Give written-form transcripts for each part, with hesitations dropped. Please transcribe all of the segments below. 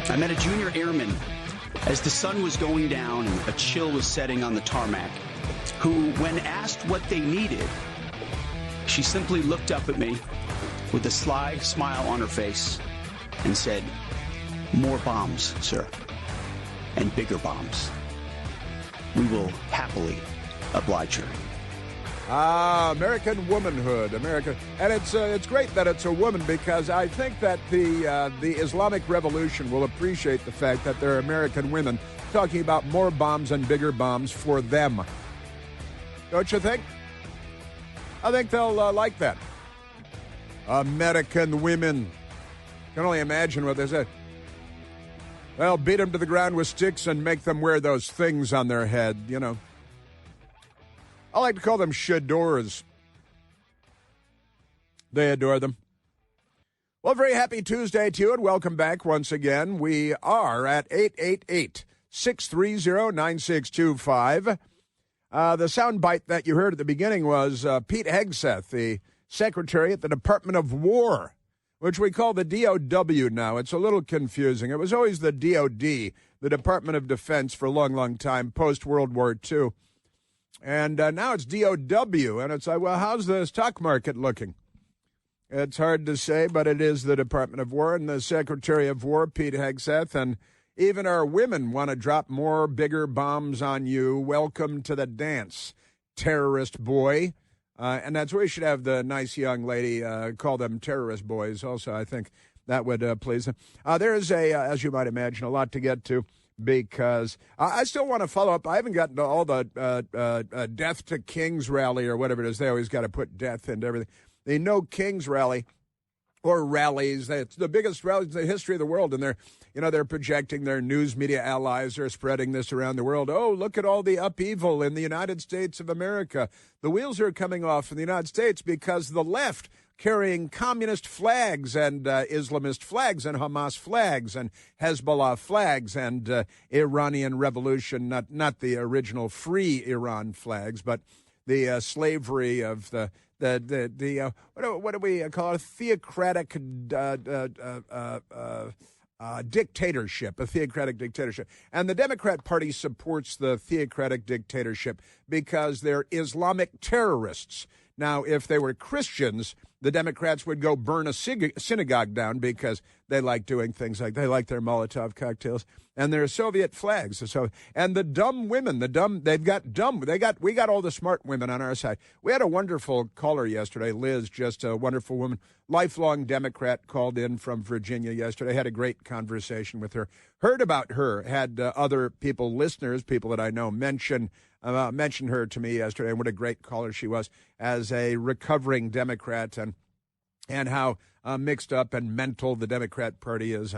I met a junior airman as the sun was going down and a chill was setting on the tarmac, who, when asked what they needed, she simply looked up at me with a sly smile on her face and said, "More bombs, sir, and bigger bombs. We will happily oblige her." American womanhood, America, and it's great that it's a woman, because I think that the Islamic Revolution will appreciate the fact that there are American women talking about more bombs and bigger bombs for them. Don't you think? I think they'll like that. American women. Can only imagine what they say. Well, beat them to the ground with sticks and make them wear those things on their head, you know. I like to call them shadors. They adore them. Well, very happy Tuesday to you, and welcome back once again. We are at 888-630-9625. The soundbite that you heard at the beginning was Pete Hegseth, the secretary at the Department of War, which we call the DOW now. It's a little confusing. It was always the DOD, the Department of Defense, for a long, long time, post-World War II. And now it's DOW, and it's like, well, how's the stock market looking? It's hard to say, but it is the Department of War and the Secretary of War, Pete Hegseth, and even our women want to drop more bigger bombs on you. Welcome to the dance, terrorist boy. And that's where we should have the nice young lady call them terrorist boys also. I think that would please them. There is, as you might imagine, a lot to get to, because I still want to follow up. I haven't gotten to all the Death to Kings rally or whatever it is. They always got to put death into everything. The No Kings rally, or rallies. It's the biggest rallies in the history of the world, and they're projecting their news media allies. They're spreading this around the world. Oh, look at all the upheaval in the United States of America. The wheels are coming off in the United States because the left, carrying communist flags and Islamist flags and Hamas flags and Hezbollah flags and Iranian Revolution, not the original free Iran flags, but the slavery of the what do we call it? Theocratic dictatorship, a theocratic dictatorship. And the Democrat Party supports the theocratic dictatorship because they're Islamic terrorists. Now, if they were Christians, the Democrats would go burn a synagogue down, because they like doing things like, they like their Molotov cocktails and their Soviet flags. And the dumb women, we got all the smart women on our side. We had a wonderful caller yesterday, Liz, just a wonderful woman, lifelong Democrat, called in from Virginia yesterday. Had a great conversation with her. Heard about her, had other people, listeners, people that I know, mentioned her to me yesterday, and what a great caller she was as a recovering Democrat, and how mixed up and mental the Democrat Party is,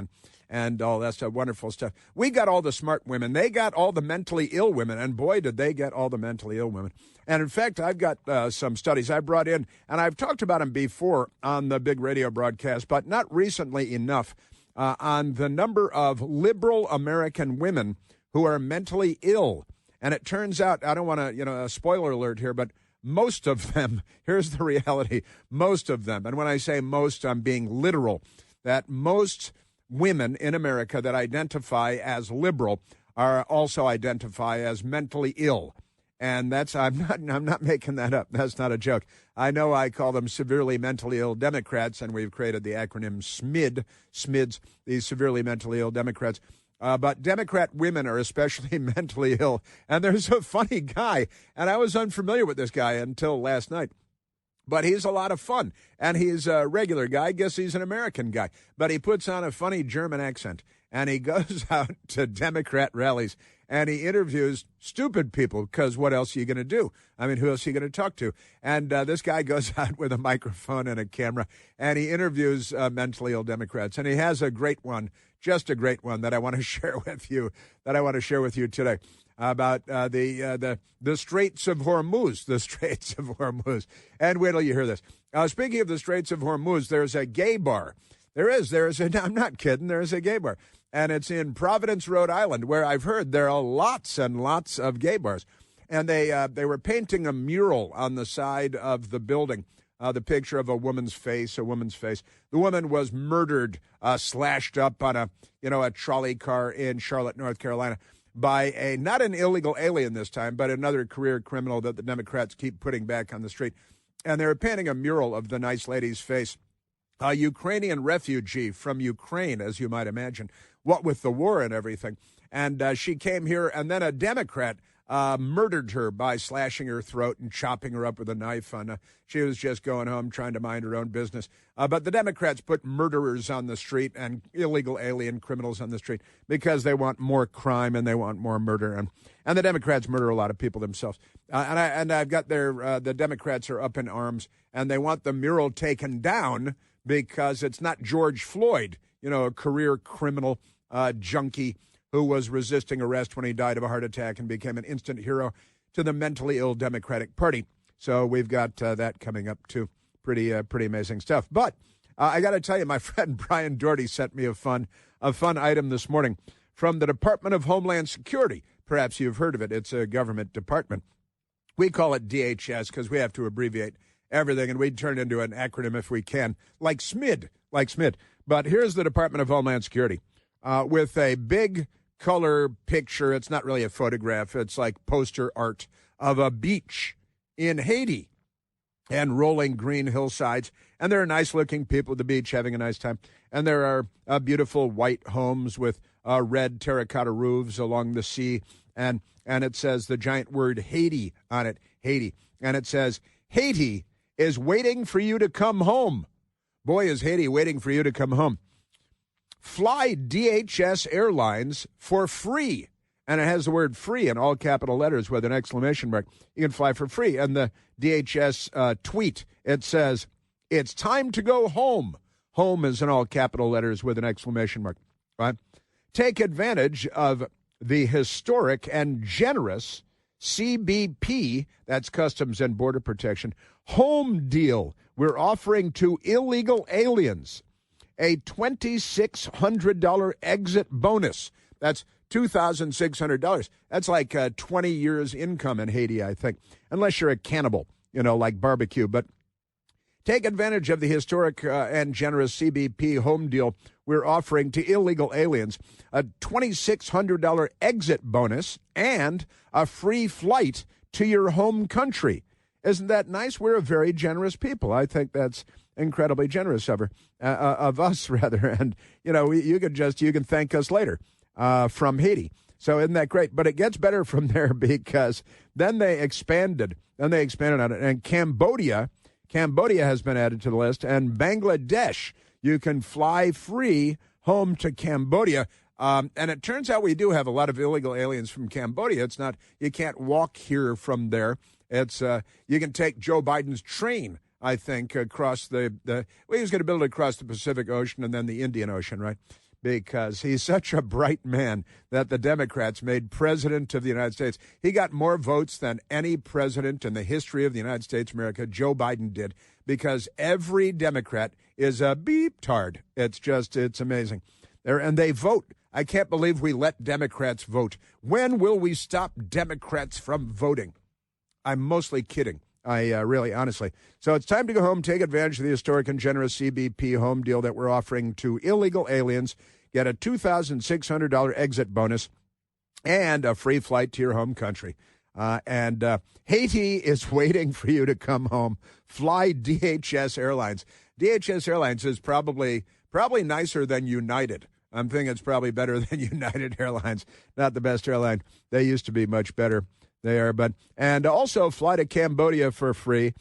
and all that stuff, wonderful stuff. We got all the smart women. They got all the mentally ill women, and boy, did they get all the mentally ill women. And in fact, I've got some studies I brought in, and I've talked about them before on the big radio broadcast, but not recently enough, on the number of liberal American women who are mentally ill. And it turns out, I don't want to, a spoiler alert here, but most of them, here's the reality, most of them, and when I say most, I'm being literal, that most women in America that identify as liberal are also identify as mentally ill. And that's, I'm not making that up. That's not a joke. I know I call them severely mentally ill Democrats, and we've created the acronym SMIDS, these severely mentally ill Democrats. But Democrat women are especially mentally ill. And there's a funny guy, and I was unfamiliar with this guy until last night. But he's a lot of fun, and he's a regular guy. I guess he's an American guy. But he puts on a funny German accent, and he goes out to Democrat rallies, and he interviews stupid people, because what else are you going to do? I mean, who else are you going to talk to? And this guy goes out with a microphone and a camera, and he interviews mentally ill Democrats. And he has a great one, just a great one that I want to share with you, today, about the Straits of Hormuz, the Straits of Hormuz. And wait till you hear this. Speaking of the Straits of Hormuz, there's a gay bar. I'm not kidding, there's a gay bar. And it's in Providence, Rhode Island, where I've heard there are lots and lots of gay bars. And they were painting a mural on the side of the building the picture of a woman's face. The woman was murdered, slashed up on a trolley car in Charlotte, North Carolina, by not an illegal alien this time, but another career criminal that the Democrats keep putting back on the street. And they're painting a mural of the nice lady's face. A Ukrainian refugee from Ukraine, as you might imagine, what with the war and everything. And she came here, and then a Democrat murdered her by slashing her throat and chopping her up with a knife. She was just going home trying to mind her own business. But the Democrats put murderers on the street and illegal alien criminals on the street because they want more crime and they want more murder. And the Democrats murder a lot of people themselves. And I've got the Democrats are up in arms, and they want the mural taken down because it's not George Floyd, a career criminal junkie who was resisting arrest when he died of a heart attack and became an instant hero to the mentally ill Democratic Party. So we've got that coming up, too. Pretty amazing stuff. But I got to tell you, my friend Brian Doherty sent me a fun item this morning from the Department of Homeland Security. Perhaps you've heard of it. It's a government department. We call it DHS because we have to abbreviate everything, and we'd turn it into an acronym if we can, like SMID. But here's the Department of Homeland Security with a big color picture. It's not really a photograph. It's like poster art of a beach in Haiti and rolling green hillsides. And there are nice-looking people at the beach having a nice time. And there are beautiful white homes with red terracotta roofs along the sea. And it says the giant word Haiti on it, Haiti. And it says, Haiti is waiting for you to come home. Boy, is Haiti waiting for you to come home. Fly DHS Airlines for free. And it has the word free in all capital letters with an exclamation mark. You can fly for free. And the DHS tweet, it says, it's time to go home. Home is in all capital letters with an exclamation mark. Right? Take advantage of the historic and generous CBP, that's Customs and Border Protection, home deal we're offering to illegal aliens. A $2,600 exit bonus. That's $2,600. That's like 20 years' income in Haiti, I think, unless you're a cannibal, like barbecue. But take advantage of the historic and generous CBP home deal we're offering to illegal aliens, a $2,600 exit bonus, and a free flight to your home country. Isn't that nice? We're a very generous people. I think that's incredibly generous of us. And, you can thank us later from Haiti. So isn't that great? But it gets better from there because then they expanded on it. And Cambodia has been added to the list, and Bangladesh. You can fly free home to Cambodia. And it turns out we do have a lot of illegal aliens from Cambodia. It's not, you can't walk here from there. It's, you can take Joe Biden's train, I think, across he was going to build it across the Pacific Ocean and then the Indian Ocean, right? Because he's such a bright man that the Democrats made president of the United States. He got more votes than any president in the history of the United States of America. Joe Biden did, because every Democrat is a beep-tard. It's amazing. And they vote. I can't believe we let Democrats vote. When will we stop Democrats from voting? I'm mostly kidding. Really, honestly. So it's time to go home, take advantage of the historic and generous CBP home deal that we're offering to illegal aliens. Get a $2,600 exit bonus and a free flight to your home country. And Haiti is waiting for you to come home. Fly DHS Airlines. DHS Airlines is probably nicer than United. I'm thinking it's probably better than United Airlines. Not the best airline. They used to be much better. They are, and also fly to Cambodia for free,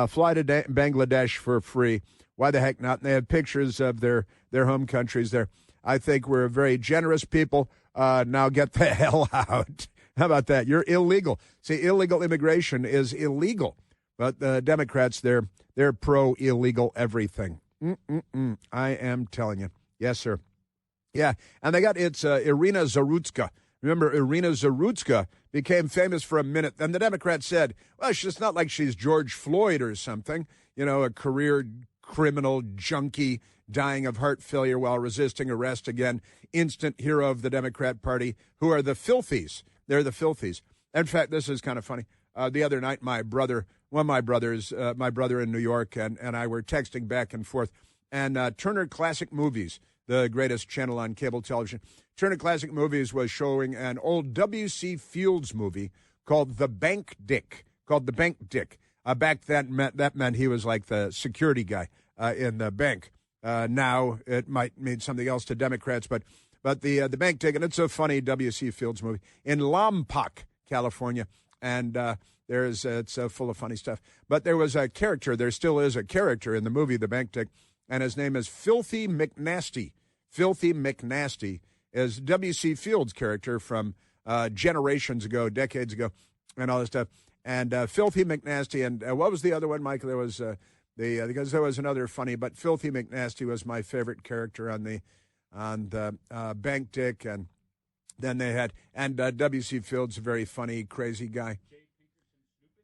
fly to Bangladesh for free. Why the heck not? And they have pictures of their home countries there. I think we're a very generous people. Now get the hell out. How about that? You're illegal. See, illegal immigration is illegal, but the Democrats, they're pro-illegal everything. I am telling you. Yes, sir. Yeah, and it's Irina Zarutska. Remember, Irina Zarutska became famous for a minute. Then the Democrats said, well, it's not like she's George Floyd or something, a career criminal junkie dying of heart failure while resisting arrest again, instant hero of the Democrat Party, who are the filthies. They're the filthies. In fact, this is kind of funny. The other night, my brother one of my brothers, my brother in New York, and I were texting back and forth. And Turner Classic Movies, the greatest channel on cable television, Turner Classic Movies was showing an old W.C. Fields movie called The Bank Dick. Back then, that meant he was like the security guy in the bank. Now it might mean something else to Democrats, but the Bank Dick, and it's a funny W.C. Fields movie in Lompoc, California, and it's full of funny stuff. But there was a character, there still is a character in the movie The Bank Dick, and his name is Filthy McNasty. Filthy McNasty is W.C. Fields' character from generations ago, decades ago, and all this stuff. And Filthy McNasty, and what was the other one, Mike? There was because there was another funny, but Filthy McNasty was my favorite character on the Bank Dick, and then they had W.C. Fields, a very funny, crazy guy.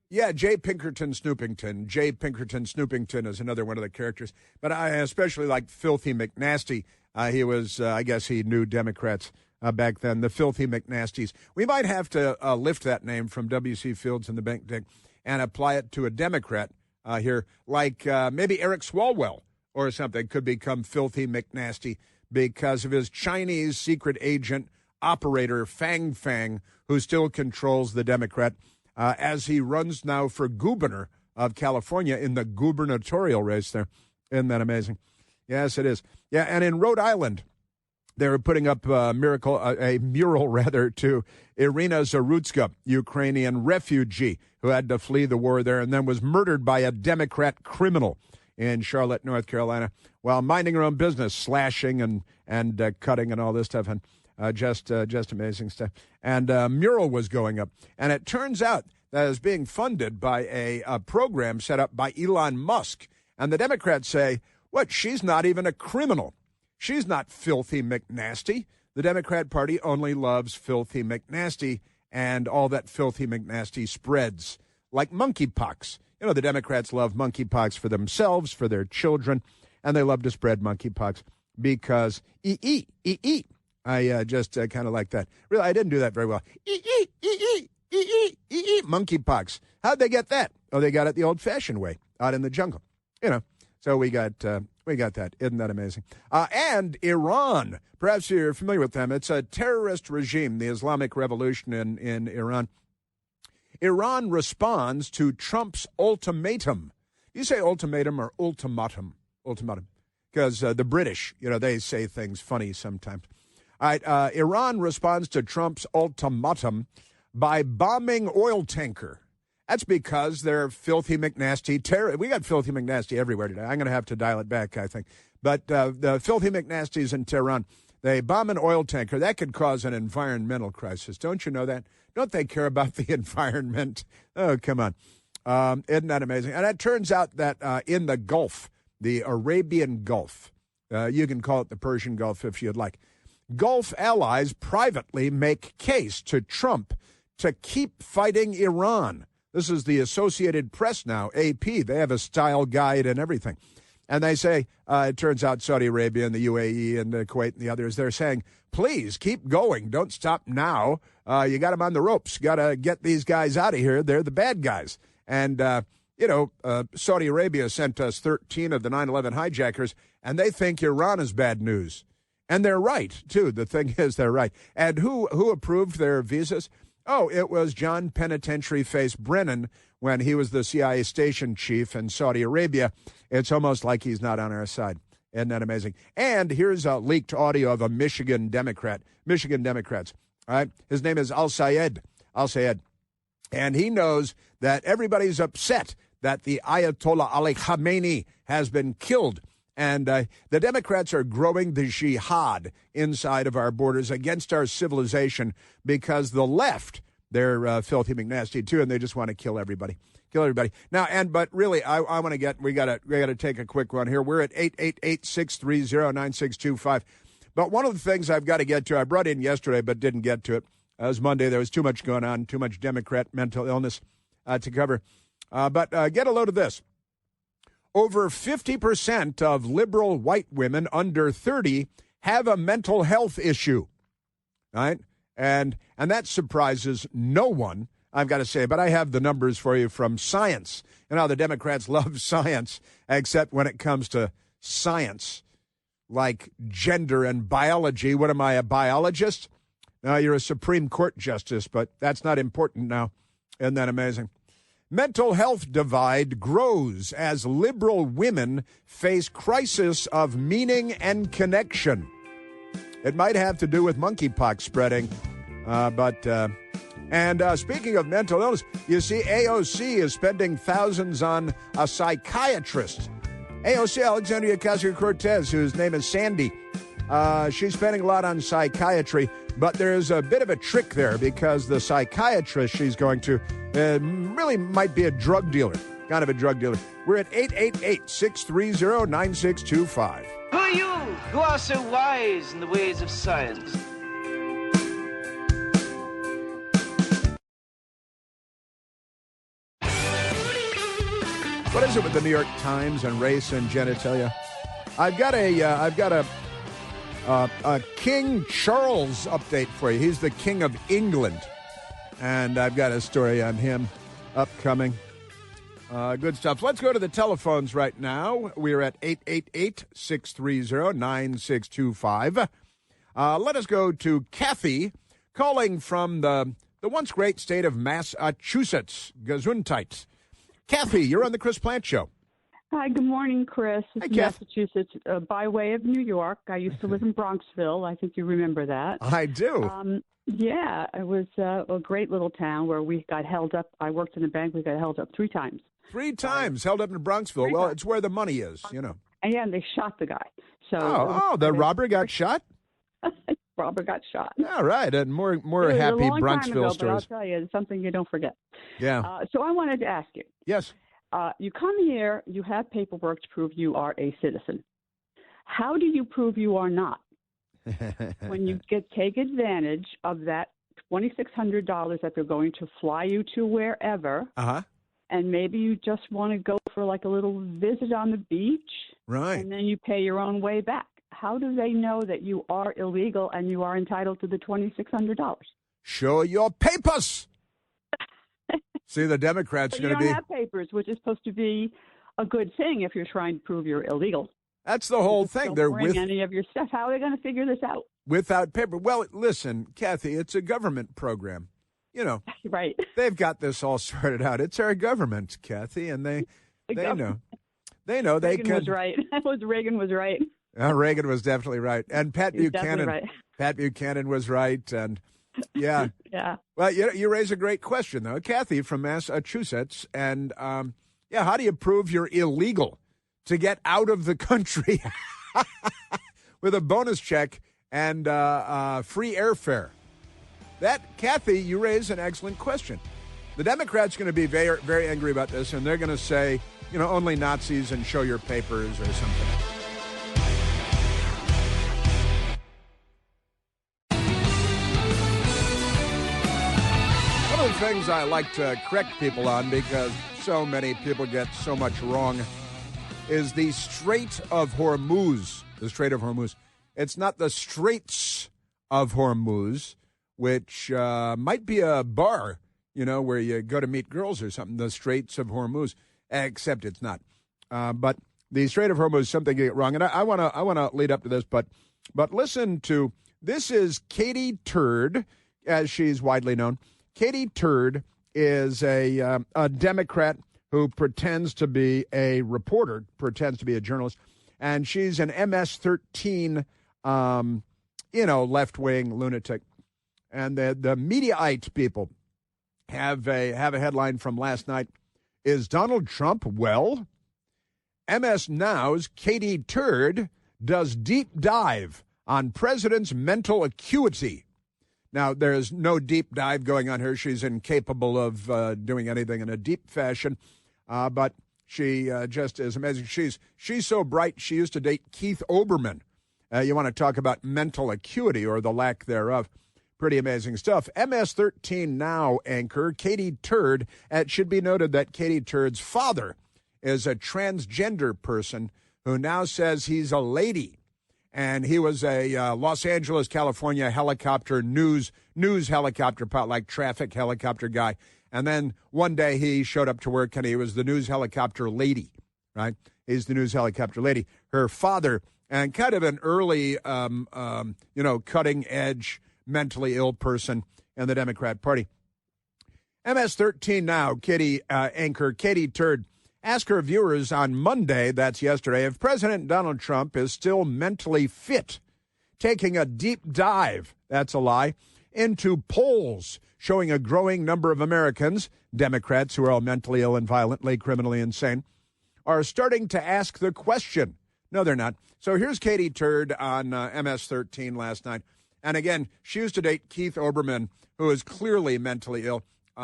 Yeah, J. Pinkerton Snoopington. J. Pinkerton Snoopington is another one of the characters. But I especially liked Filthy McNasty. He was, I guess he knew Democrats back then, the Filthy McNasties. We might have to lift that name from W.C. Fields and the Bank Dick and apply it to a Democrat here, like maybe Eric Swalwell or something could become Filthy McNasty because of his Chinese secret agent operator, Fang, who still controls the Democrat as he runs now for governor of California in the gubernatorial race there. Isn't that amazing? Yes, it is. Yeah, and in Rhode Island, they're putting up a mural to Irina Zarutska, Ukrainian refugee who had to flee the war there and then was murdered by a Democrat criminal in Charlotte, North Carolina, while minding her own business, slashing and cutting and all this stuff, and just amazing stuff. And a mural was going up, and it turns out that it's being funded by a program set up by Elon Musk. And the Democrats say, what, she's not even a criminal. She's not Filthy McNasty. The Democrat Party only loves Filthy McNasty and all that Filthy McNasty spreads, like monkeypox. You know, the Democrats love monkeypox for themselves, for their children, and they love to spread monkeypox because I just kind of like that. Really, I didn't do that very well. Monkeypox. How'd they get that? Oh, they got it the old-fashioned way, out in the jungle. You know, so we got that. Isn't that amazing? And Iran. Perhaps you're familiar with them. It's a terrorist regime, the Islamic Revolution in Iran. Iran responds to Trump's ultimatum. You say ultimatum or ultimatum? Ultimatum. Because the British, they say things funny sometimes. All right, Iran responds to Trump's ultimatum by bombing oil tanker. That's because they're Filthy McNasty terror. We got Filthy McNasty everywhere today. I'm going to have to dial it back, I think. But the Filthy McNasties in Tehran, they bomb an oil tanker. That could cause an environmental crisis. Don't you know that? Don't they care about the environment? Oh, come on. Isn't that amazing? And it turns out that in the Gulf, the Arabian Gulf, you can call it the Persian Gulf if you'd like, Gulf allies privately make case to Trump to keep fighting Iran. This is the Associated Press now, AP. They have a style guide and everything. And they say, it turns out Saudi Arabia and the UAE and the Kuwait and the others, they're saying, please keep going. Don't stop now. You got them on the ropes. Got to get these guys out of here. They're the bad guys. And, Saudi Arabia sent us 13 of the 9/11 hijackers, and they think Iran is bad news. And they're right, too. The thing is, they're right. And who approved their visas? Oh, it was John Penitentiary Face Brennan when he was the CIA station chief in Saudi Arabia. It's almost like he's not on our side. Isn't that amazing? And here's a leaked audio of a Michigan Democrats. All right. His name is Al-Sayed. And he knows that everybody's upset that the Ayatollah Ali Khamenei has been killed. And the Democrats are growing the jihad inside of our borders against our civilization because the left, they're Filthy McNasty too, and they just want to kill everybody. Now, but really, I want to we got to take a quick one here. We're at 888-630-9625. But one of the things I've got to get to, I brought in yesterday but didn't get to it. It was Monday. There was too much going on, too much Democrat mental illness to cover. But get a load of this. Over 50% of liberal white women under 30 have a mental health issue, right? And that surprises no one. I've got to say. But I have the numbers for you from science. You know, the Democrats love science, except when it comes to science, like gender and biology. What am I, a biologist? No, you're a Supreme Court justice, but that's not important now. Isn't that amazing? Mental health divide grows as liberal women face crisis of meaning and connection. It might have to do with monkeypox spreading, And speaking of mental illness, you see AOC is spending thousands on a psychiatrist. AOC, Alexandria Ocasio-Cortez, whose name is Sandy, she's spending a lot on psychiatry, but there's a bit of a trick there because the psychiatrist she's going to really might be a drug dealer, kind of a drug dealer. We're at 888-630-9625. Who are you who are so wise in the ways of science? What is it with the New York Times and race and genitalia? I've got a King Charles update for you. He's the King of England, and I've got a story on him upcoming. Good stuff. Let's go to the telephones right now. We're at 888-630-9625. Let us go to Kathy, calling from the once great state of Massachusetts. Gesundheit. Kathy, you're on the Chris Plant Show. Hi, good morning, Chris. It's Massachusetts, by way of New York. I used to live in Bronxville. I think you remember that. I do. Yeah, it was a great little town where we got held up. I worked in a bank. We got held up 3 times. 3 times held up in Bronxville. Well, it's where the money is, you know. And they shot the guy. So the robber got shot? Robber got shot. All right, and more happy Bronxville stories. But I'll tell you, it's something you don't forget. Yeah. So I wanted to ask you. Yes. You come here, you have paperwork to prove you are a citizen. How do you prove you are not? When you take advantage of that $2,600 that they're going to fly you to wherever, and maybe you just want to go for like a little visit on the beach, right? And then you pay your own way back. How do they know that you are illegal and you are entitled to the $2,600? Show your papers. See, the Democrats are going to be... You don't have papers, which is supposed to be a good thing if you're trying to prove you're illegal. That's the whole thing. Don't They're bring any of your stuff. How are they going to figure this out? Without paper. Well, listen, Kathy, it's a government program. You know, right? They've got this all sorted out. It's our government, Kathy, and they know. They know they can. Was right. Reagan was right. Reagan was definitely right, and Pat Buchanan. Right. Pat Buchanan was right, and yeah, yeah. Well, you raise a great question, though, Kathy from Massachusetts, and how do you prove you're illegal to get out of the country with a bonus check and free airfare? That, Kathy, you raise an excellent question. The Democrats are going to be very, very angry about this, and they're going to say, only Nazis and show your papers or something. One of the things I like to correct people on, because so many people get so much wrong, is the Strait of Hormuz. The Strait of Hormuz. It's not the Straits of Hormuz, which might be a bar, where you go to meet girls or something, the Straits of Hormuz, except it's not. But the Strait of Hormuz is something you get wrong. And I want to lead up to this, but listen to, this is Katie Turd, as she's widely known. Katie Turd is a Democrat who pretends to be a reporter, pretends to be a journalist, and she's an MS-13, left-wing lunatic. And the Mediaite people have a headline from last night. Is Donald Trump well? MS Now's Katie Turd does deep dive on president's mental acuity. Now, there's no deep dive going on here. She's incapable of doing anything in a deep fashion, but she just is amazing. She's so bright, she used to date Keith Olbermann. You want to talk about mental acuity or the lack thereof. Pretty amazing stuff. MS-13 Now anchor Katie Turd. It should be noted that Katie Turd's father is a transgender person who now says he's a lady. And he was a Los Angeles, California helicopter news helicopter pilot, like traffic helicopter guy. And then one day he showed up to work and he was the news helicopter lady, right? He's the news helicopter lady. Her father, and kind of an early, cutting edge, mentally ill person in the Democrat Party. MS-13 now, anchor Katie Turd asked her viewers on Monday, that's yesterday, if President Donald Trump is still mentally fit, taking a deep dive, that's a lie, into polls showing a growing number of Americans, Democrats who are all mentally ill and violently, criminally insane, are starting to ask the question. No, they're not. So here's Katie Turd on MS-13 last night. And again, she used to date Keith Olbermann, who is clearly mentally ill.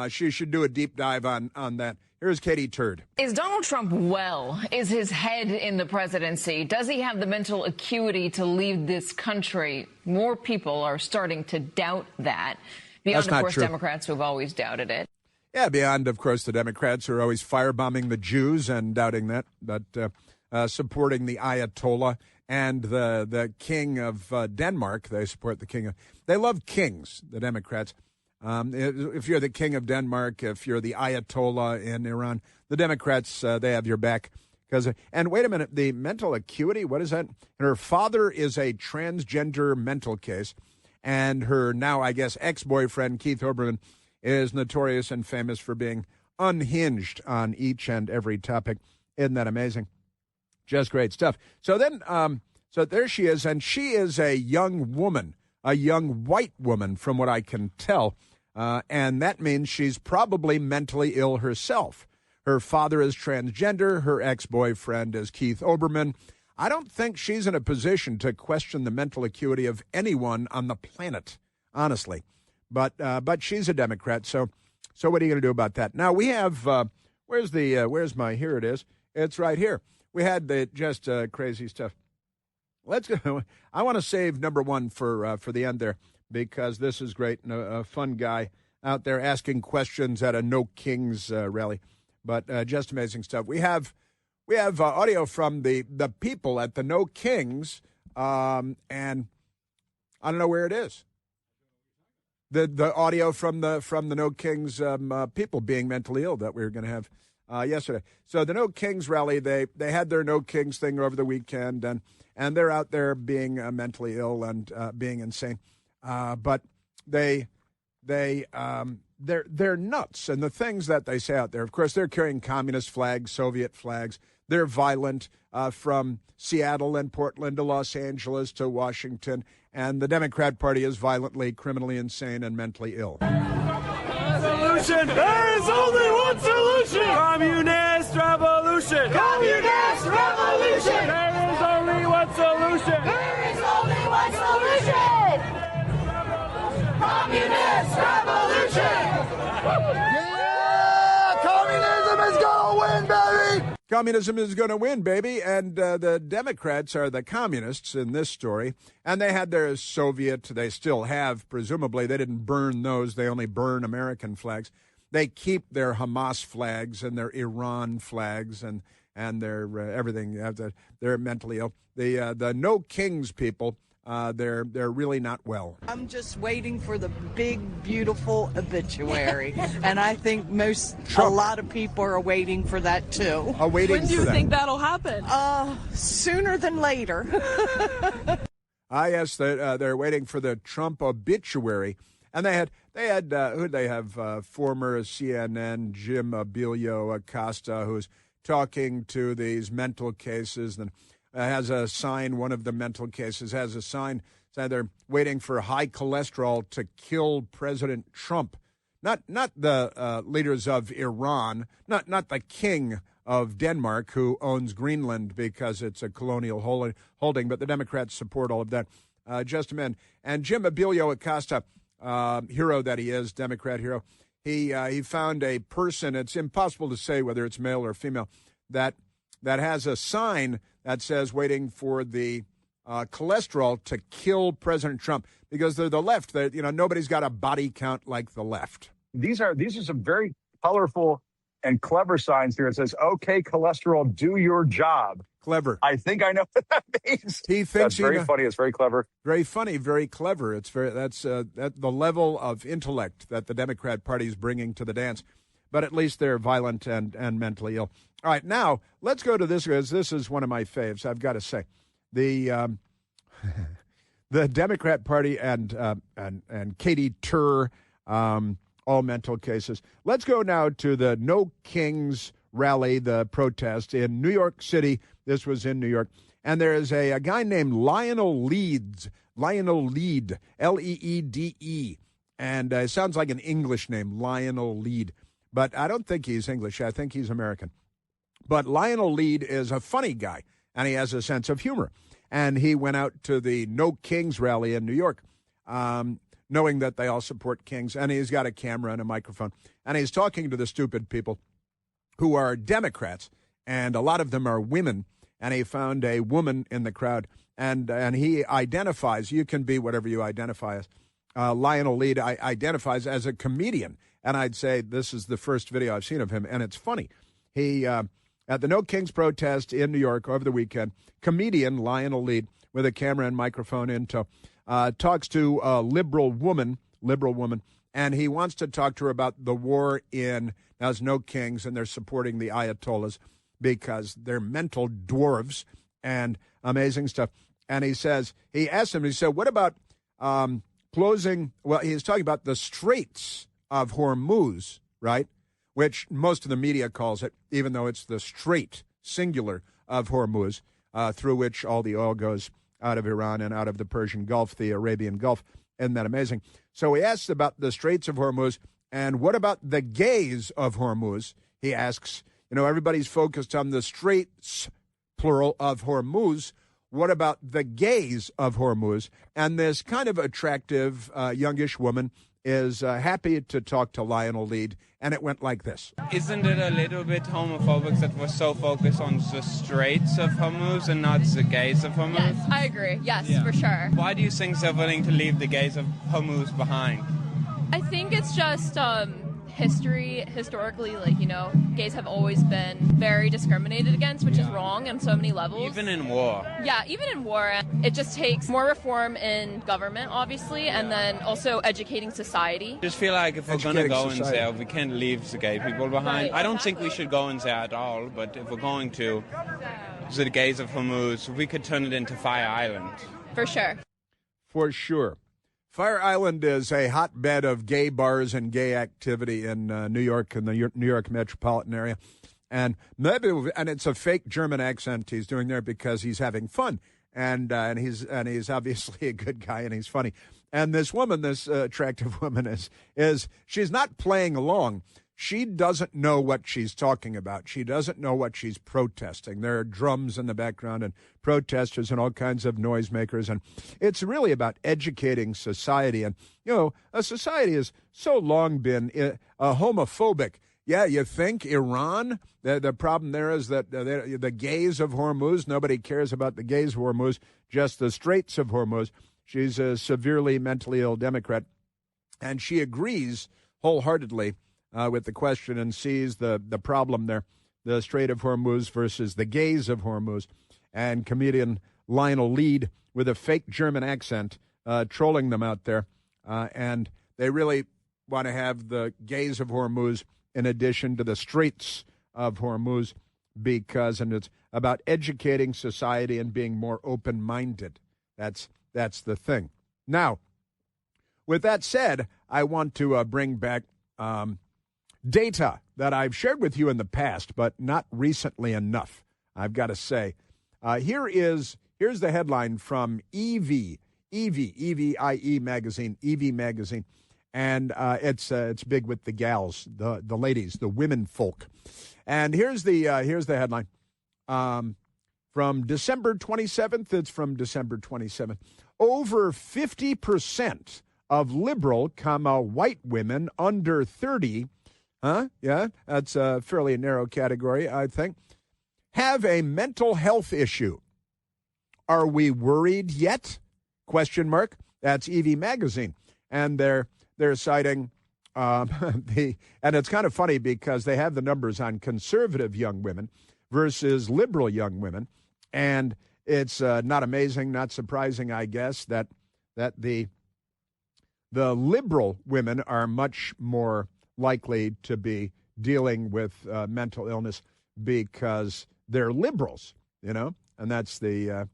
She should do a deep dive on that. Here's Katie Turd. Is Donald Trump well? Is his head in the presidency? Does he have the mental acuity to lead this country? More people are starting to doubt that. Beyond, of course, Democrats who have always doubted it. Yeah, beyond, of course, the Democrats who are always firebombing the Jews and doubting that, but supporting the Ayatollah and the king of Denmark. They support the king of... They love kings, the Democrats. If you're the king of Denmark, if you're the Ayatollah in Iran, the Democrats, they have your back. And wait a minute, the mental acuity, what is that? Her father is a transgender mental case, and her now, I guess, ex-boyfriend, Keith Olbermann, is notorious and famous for being unhinged on each and every topic. Isn't that amazing? Just great stuff. So then, so there she is, and she is a young woman, a young white woman, from what I can tell. And that means she's probably mentally ill herself. Her father is transgender. Her ex-boyfriend is Keith Olbermann. I don't think she's in a position to question the mental acuity of anyone on the planet, honestly. But she's a Democrat, so what are you going to do about that? Now we have here it is. It's right here. We had the just crazy stuff. Let's go. I want to save number one for the end there, because this is great and a fun guy out there asking questions at a No Kings rally. But just amazing stuff. We have audio from the people at the No Kings, and I don't know where it is. The audio from the No Kings people being mentally ill that we were going to have yesterday. So the No Kings rally, they had their No Kings thing over the weekend, and they're out there being mentally ill and being insane. But they're nuts, and the things that they say out there. Of course, they're carrying communist flags, Soviet flags. They're violent from Seattle and Portland to Los Angeles to Washington, and the Democrat Party is violently, criminally insane, and mentally ill. Solution. There is only one solution. Communist revolution. Communist revolution. There is only one solution. There is only one solution. Communist revolution. Yeah, communism is going to win, baby. Communism is going to win, baby. And the Democrats are the communists in this story. And they had their Soviet, they still have, presumably. They didn't burn those. They only burn American flags. They keep their Hamas flags and their Iran flags and their everything. They're mentally ill. The No Kings people, they're really not well. I'm just waiting for the big, beautiful obituary, and I think a lot of people are waiting for that too. When do you think that'll happen? Sooner than later. Yes, they're waiting for the Trump obituary, and they had who'd they have? Former CNN Jim Abilio Acosta, who's talking to these mental cases and has a sign. One of the mental cases has a sign saying they're waiting for high cholesterol to kill President Trump. Not the leaders of Iran, not the king of Denmark who owns Greenland because it's a colonial holding, but the Democrats support all of that. Just a minute. And Jim Abilio Acosta, hero that he is, Democrat hero, he found a person, it's impossible to say whether it's male or female, that has a sign that says waiting for the cholesterol to kill President Trump, because they're the left. Nobody's got a body count like the left. These are some very colorful and clever signs here. It says, "Okay, cholesterol, do your job." Clever. I think I know what that means. He thinks that's very funny. It's very clever. Very funny. Very clever. That's the level of intellect that the Democrat Party is bringing to the dance. but at least they're violent and mentally ill. All right, now let's go to this, because this is one of my faves, I've got to say. The the Democrat Party and Katie Tur, all mental cases. Let's go now to the No Kings rally, the protest in New York City. This was in New York. And there is a guy named Lionel Leeds, L-E-E-D-E. And it sounds like an English name, Lionel Lead. But I don't think he's English. I think he's American. But Lionel Lead is a funny guy, and he has a sense of humor. And he went out to the No Kings rally in New York, knowing that they all support kings. And he's got a camera and a microphone. And he's talking to the stupid people who are Democrats, and a lot of them are women. And he found a woman in the crowd, and he identifies, you can be whatever you identify as. Lionel Lead identifies as a comedian. And I'd say this is the first video I've seen of him, and it's funny. He, at the No Kings protest in New York over the weekend, comedian Lionel Lead, with a camera and microphone in tow, talks to a liberal woman, and he wants to talk to her about the war in, now it's No Kings, and they're supporting the Ayatollahs because they're mental dwarves and amazing stuff. And he says, he asked him, he said, what about closing, well, he's talking about the Straits of Hormuz, right? Which most of the media calls it, even though it's the Strait, singular, of Hormuz, through which all the oil goes out of Iran and out of the Persian Gulf, the Arabian Gulf. Isn't that amazing? So he asks about the Straits of Hormuz, and what about the gays of Hormuz? He asks, you know, everybody's focused on the Straits, plural, of Hormuz. What about the gays of Hormuz? And this kind of attractive, youngish woman is happy to talk to Lionel Lead, and it went like this. Isn't it a little bit homophobic that we're so focused on the Straits of Hormuz and not the gays of Hormuz? Yes, I agree. Yes, for sure. Why do you think they're willing to leave the gays of Hormuz behind? I think it's just historically, like, you know, gays have always been very discriminated against, which is wrong on so many levels. Even in war. Yeah, even in war. It just takes more reform in government, obviously, and then also educating society. I just feel like if we're going to go in there, we can't leave the gay people behind. Right, I don't think we should go in there at all, but if we're going to, the gays of Hormuz, we could turn it into Fire Island. For sure. For sure. Fire Island is a hotbed of gay bars and gay activity in New York and the New York metropolitan area. And it's a fake German accent he's doing there because he's having fun. And he's obviously a good guy, and he's funny. And this woman, this attractive woman, is she's not playing along. She doesn't know what she's talking about. She doesn't know what she's protesting. There are drums in the background and protesters and all kinds of noisemakers. And it's really about educating society. And, you know, a society has so long been homophobic. Yeah, you think Iran, the problem there is that the gays of Hormuz, nobody cares about the gays of Hormuz, just the Straits of Hormuz. She's a severely mentally ill Democrat, and she agrees wholeheartedly with the question and sees the problem there, the Strait of Hormuz versus the gays of Hormuz. And comedian Lionel Lead, with a fake German accent, trolling them out there. And they really want to have the gays of Hormuz in addition to the Straits of Hormuz, and it's about educating society and being more open-minded. That's the thing. Now, with that said, I want to bring back data that I've shared with you in the past, but not recently enough, I've got to say. Here's the headline from EVIE magazine, EV magazine, and it's big with the gals, the ladies, the women folk. And here's the headline from December 27th. It's from December 27th. Over 50% of liberal, white women under 30. Yeah, that's a fairly narrow category, I think. Have a mental health issue. Are we worried yet? ? That's EV Magazine. And they're citing and it's kind of funny because they have the numbers on conservative young women versus liberal young women. And it's not amazing, not surprising, I guess, that the liberal women are much more likely to be dealing with mental illness because they're liberals, and that's the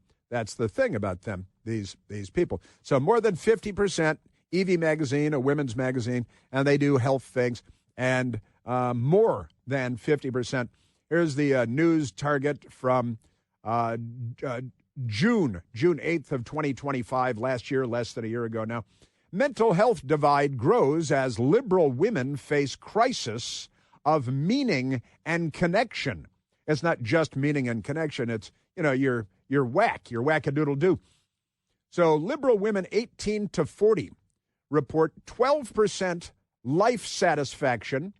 thing about them, these people. So more than 50%, Evie magazine, a women's magazine, and they do health things, and more than 50%. Here's the news target from June 8th of 2025, last year, less than a year ago now. Mental health divide grows as liberal women face crisis of meaning and connection. It's not just meaning and connection. It's, you're whack-a-doodle-doo. So liberal women 18 to 40 report 12% life satisfaction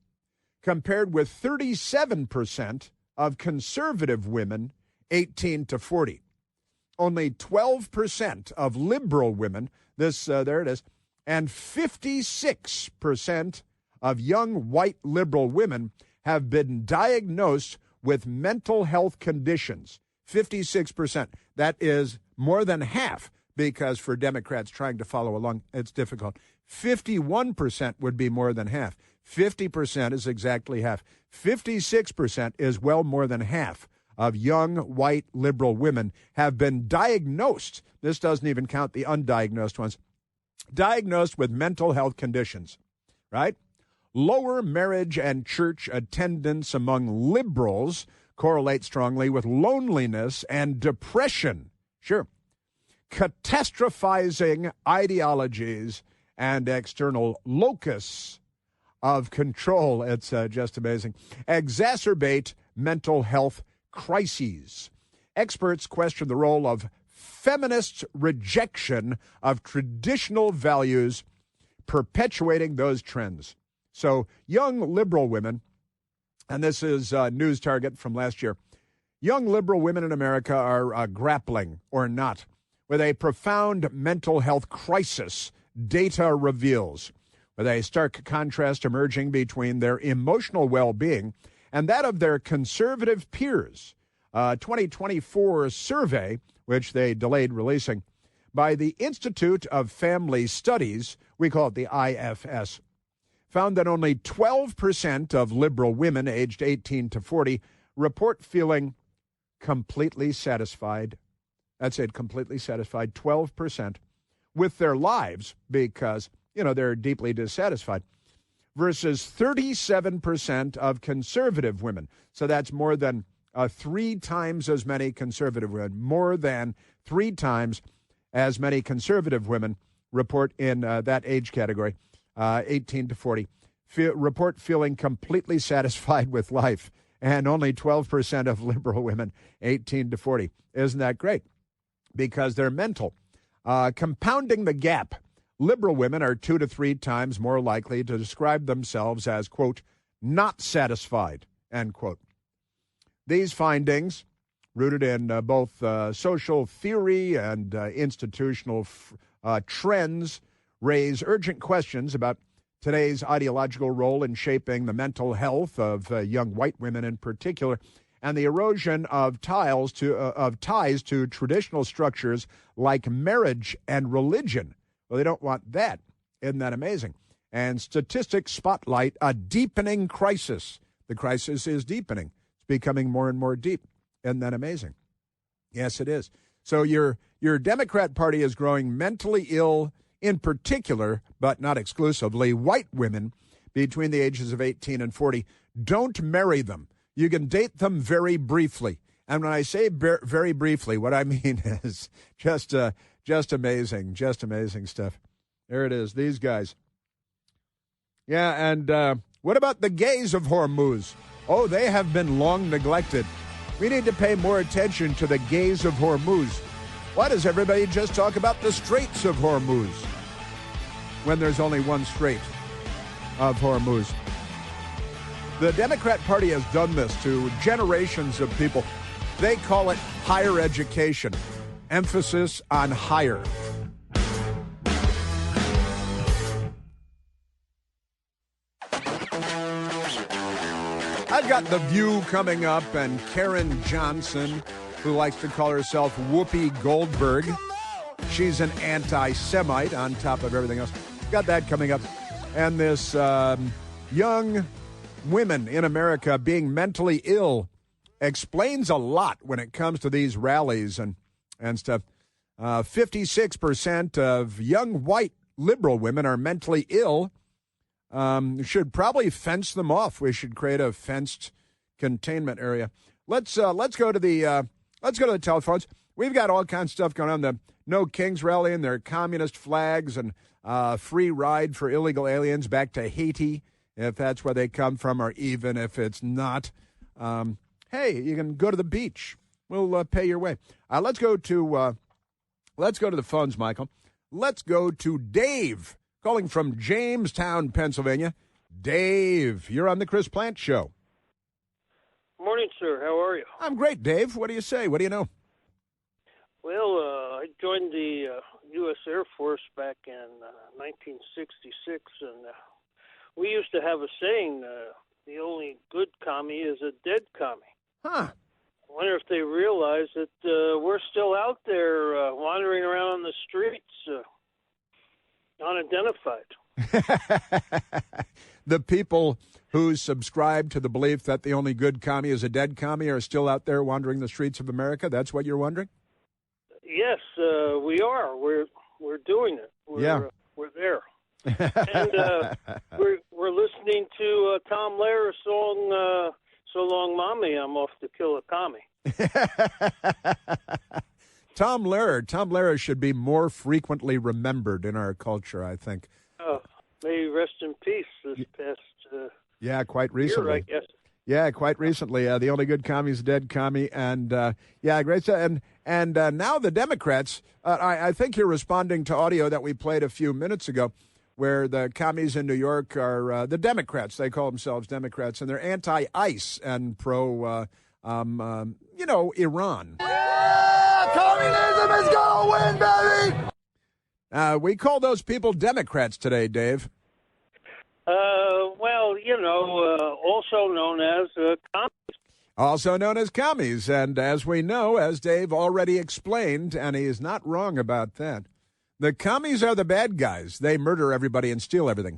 compared with 37% of conservative women 18 to 40. Only 12% of liberal women, there it is, and 56% of young white liberal women have been diagnosed with mental health conditions. 56%. That is more than half, because for Democrats trying to follow along, it's difficult. 51% would be more than half. 50% is exactly half. 56% is well more than half of young white liberal women have been diagnosed. This doesn't even count the undiagnosed ones. Diagnosed with mental health conditions, right? Lower marriage and church attendance among liberals correlate strongly with loneliness and depression. Sure. Catastrophizing ideologies and external locus of control, it's just amazing, exacerbate mental health crises. Experts question the role of feminists' rejection of traditional values perpetuating those trends. So young liberal women, and this is a news target from last year, young liberal women in America are grappling, or not, with a profound mental health crisis, data reveals, with a stark contrast emerging between their emotional well-being and that of their conservative peers. 2024 survey, which they delayed releasing, by the Institute of Family Studies, we call it the IFS, found that only 12% of liberal women aged 18 to 40 report feeling completely satisfied. That's it, completely satisfied, 12% with their lives because, they're deeply dissatisfied, versus 37% of conservative women. So that's more than 3 times as many conservative women, more than 3 times as many conservative women report in that age category, 18 to 40, report feeling completely satisfied with life, and only 12% of liberal women, 18 to 40. Isn't that great? Because they're mental. Compounding the gap, liberal women are 2 to 3 times more likely to describe themselves as, quote, not satisfied, end quote. These findings, rooted in both social theory and institutional trends, raise urgent questions about today's ideological role in shaping the mental health of young white women in particular, and the erosion of ties to traditional structures like marriage and religion. Well, they don't want that. Isn't that amazing? And statistics spotlight a deepening crisis. The crisis is deepening. It's becoming more and more deep. Isn't that amazing? Yes, it is. So your Democrat Party is growing mentally ill, in particular, but not exclusively, white women between the ages of 18 and 40. Don't marry them. You can date them very briefly. And when I say very briefly, what I mean is just amazing stuff. There it is, these guys. Yeah, and what about the gays of Hormuz? Oh, they have been long neglected. We need to pay more attention to the gays of Hormuz. Why does everybody just talk about the Straits of Hormuz when there's only one Strait of Hormuz? The Democrat Party has done this to generations of people. They call it higher education. Emphasis on higher. I've got The View coming up, and Karen Johnson, who likes to call herself Whoopi Goldberg. She's an anti-Semite on top of everything else. Got that coming up. And this young women in America being mentally ill explains a lot when it comes to these rallies and stuff. 56% of young white liberal women are mentally ill. Should probably fence them off. We should create a fenced containment area. Let's go to the telephones. We've got all kinds of stuff going on. The No Kings rally and their communist flags and free ride for illegal aliens back to Haiti, if that's where they come from, or even if it's not. Hey, you can go to the beach. We'll pay your way. Let's go to the phones, Michael. Let's go to Dave, calling from Jamestown, Pennsylvania. Dave, you're on the Chris Plant Show. Morning, sir. How are you? I'm great, Dave. What do you say? What do you know? Well, I joined the U.S. Air Force back in 1966, and we used to have a saying, the only good commie is a dead commie. Huh. I wonder if they realize that we're still out there wandering around on the streets, unidentified. The people who subscribe to the belief that the only good commie is a dead commie are still out there wandering the streets of America? That's what you're wondering? Yes, we are. We're doing it. We're there. And we're listening to Tom Lehrer's song, So Long Mommy, I'm Off to Kill a Commie. Tom Lehrer should be more frequently remembered in our culture, I think. Oh, may he rest in peace this past quite recently. year, I guess. Yeah, quite recently. The only good commie is a dead commie. And, great. And now the Democrats, I think you're responding to audio that we played a few minutes ago, where the commies in New York are the Democrats. They call themselves Democrats, and they're anti-ICE and pro, Iran. Yeah, communism is going to win, baby! We call those people Democrats today, Dave. Also known as commies. Also known as commies. And as we know, as Dave already explained, and he is not wrong about that, the commies are the bad guys. They murder everybody and steal everything.